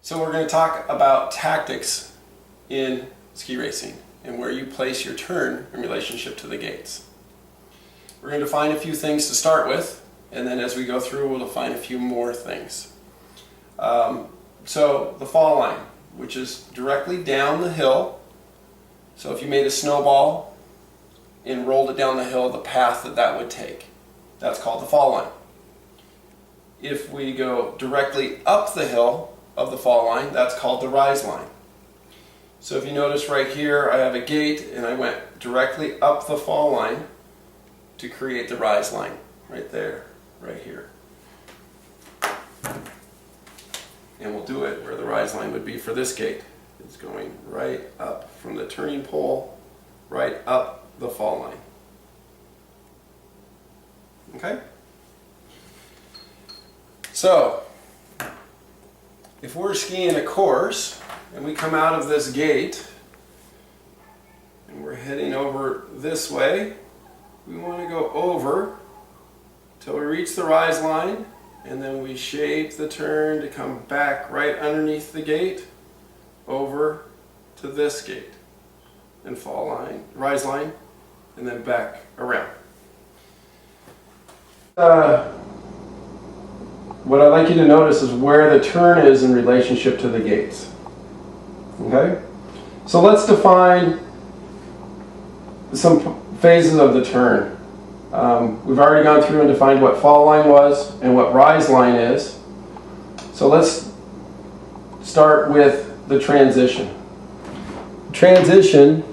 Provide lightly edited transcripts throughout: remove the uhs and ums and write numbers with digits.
So we're going to talk about tactics in ski racing and where you place your turn in relationship to the gates. We're going to define a few things to start with, and then as we go through we'll define a few more things. So the fall line, which is directly down the hill. So if you made a snowball and rolled it down the hill, the path that would take, that's called the fall line. If we go directly up the hill of the fall line, that's called the rise line. So if you notice right here, I have a gate and I went directly up the fall line to create the rise line right there, right here. And we'll do it where the rise line would be for this gate. It's going right up from the turning pole, right up the fall line. Okay? So, if we're skiing a course and we come out of this gate and we're heading over this way, we want to go over till we reach the rise line, and then we shape the turn to come back right underneath the gate over to this gate and fall line, rise line, and then back around. What I'd like you to notice is where the turn is in relationship to the gates. Okay? So let's define some phases of the turn. We've already gone through and defined what fall line was and what rise line is. So let's start with the transition. Transition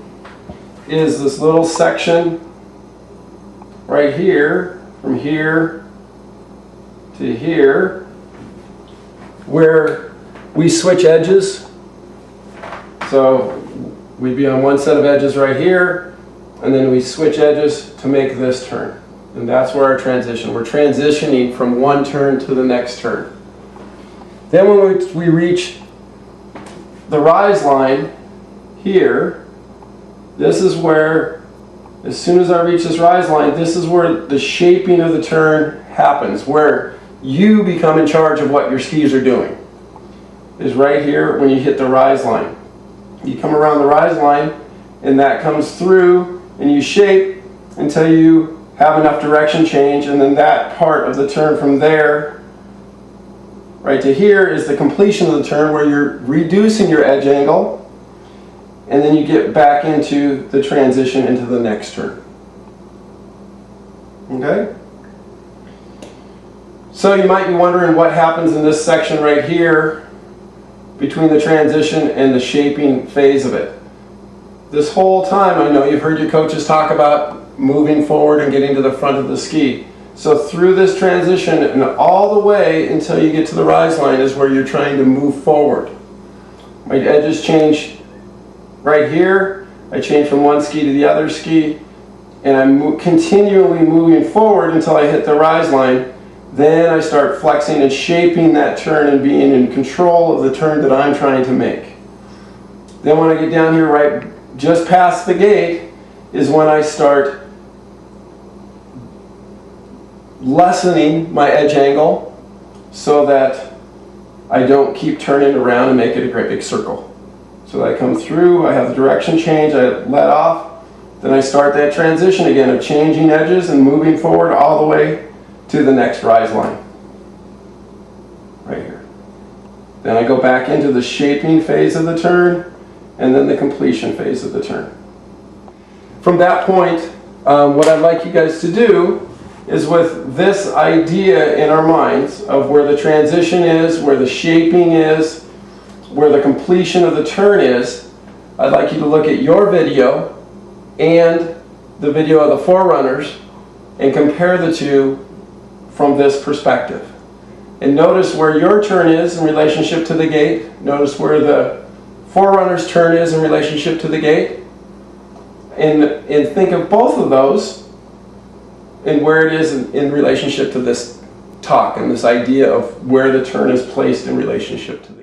is this little section right here, from here to here, where we switch edges. So we'd be on one set of edges right here, and then we switch edges to make this turn. And that's where our transition. We're transitioning from one turn to the next turn. Then when we reach the rise line here, this is where, as soon as I reach this rise line, this is where the shaping of the turn happens, where you become in charge of what your skis are doing. Is right here when you hit the rise line. You come around the rise line and that comes through and you shape until you have enough direction change, and then that part of the turn from there right to here is the completion of the turn, where you're reducing your edge angle, and then you get back into the transition into the next turn. Okay? So you might be wondering what happens in this section right here between the transition and the shaping phase of it. This whole time, I know you've heard your coaches talk about moving forward and getting to the front of the ski. So through this transition and all the way until you get to the rise line is where you're trying to move forward. My edges change right here. I change from one ski to the other ski, and I'm continually moving forward until I hit the rise line. Then I start flexing and shaping that turn and being in control of the turn that I'm trying to make. Then when I get down here right just past the gate is when I start lessening my edge angle so that I don't keep turning around and make it a great big circle. So I come through, I have the direction change, I let off, then I start that transition again of changing edges and moving forward all the way to the next rise line, right here. Then I go back into the shaping phase of the turn, and then the completion phase of the turn. From that point, what I'd like you guys to do is, with this idea in our minds of where the transition is, where the shaping is, where the completion of the turn is, I'd like you to look at your video and the video of the forerunners and compare the two from this perspective. And notice where your turn is in relationship to the gate. Notice where the forerunner's turn is in relationship to the gate. And think of both of those and where it is in relationship to this talk and this idea of where the turn is placed in relationship to the